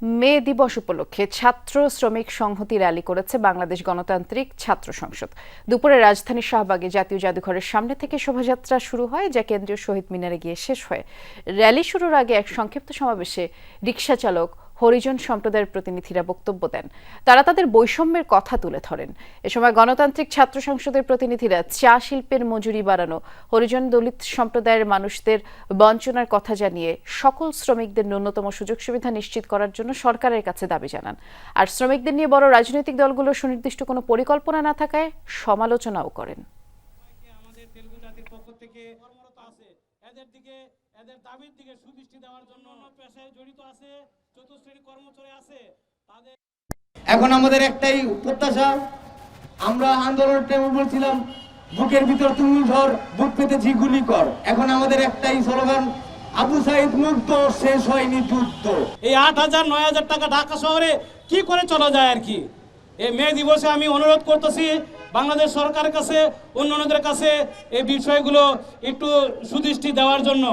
মে দিবস উপলক্ষে ছাত্র শ্রমিক সংহতি র্যালি করেছে বাংলাদেশ গণতান্ত্রিক ছাত্র সংসদ। দুপুরে রাজধানীর শাহবাগে জাতীয় জাদুঘরের সামনে থেকে শোভাযাত্রা শুরু হয়, যা কেন্দ্রীয় শহীদ মিনারে গিয়ে শেষ হয়। র্যালি শুরুর আগে এক সংক্ষিপ্ত সমাবেশে রিকশা চালক, হরিজন সম্প্রদায়ের প্রতিনিধিরা বক্তব্য দেন। তারা তাদের বৈষম্যের কথা তুলে ধরেন। এ সময় গণতান্ত্রিক ছাত্র সংসদের প্রতিনিধিরা চা শিল্পের মজুরি বাড়ানো, হরিজন দলিত সম্প্রদায়ের মানুষদের বঞ্চনার কথা জানিয়ে সকল শ্রমিকদের ন্যূনতম সুযোগ সুবিধা নিশ্চিত করার জন্য সরকারের কাছে দাবি জানান। আর শ্রমিকদের নিয়ে বড় রাজনৈতিক দলগুলোর সুনির্দিষ্ট কোনো পরিকল্পনা না থাকায় সমালোচনাও করেন। এদের দাবির দিকে সুদৃষ্টি দেওয়ার জন্য পেশায় জড়িত আছে, চতুর্শ্রেণী কর্মচারী আছে, তাদের এখন আমাদের একটাই প্রত্যাশা। আমরা আন্দোলনের টাইমে বলছিলাম বুকের ভিতর তুমি ধর, বুক পেতেছি গুলি কর। এখন আমাদের একটাই স্লোগান, আবু সাইদ মুক্ত, শেষ হয়নি যুদ্ধ। এই 8,000 9,000 টাকা ঢাকা শহরে কি করে চলা যায় আর কি। এই মে দিবসে আমি অনুরোধ করতেছি বাংলাদেশ সরকারের কাছে, অন্যান্যদের কাছে এই বিষয়গুলো একটু সুদৃষ্টি দেওয়ার জন্য।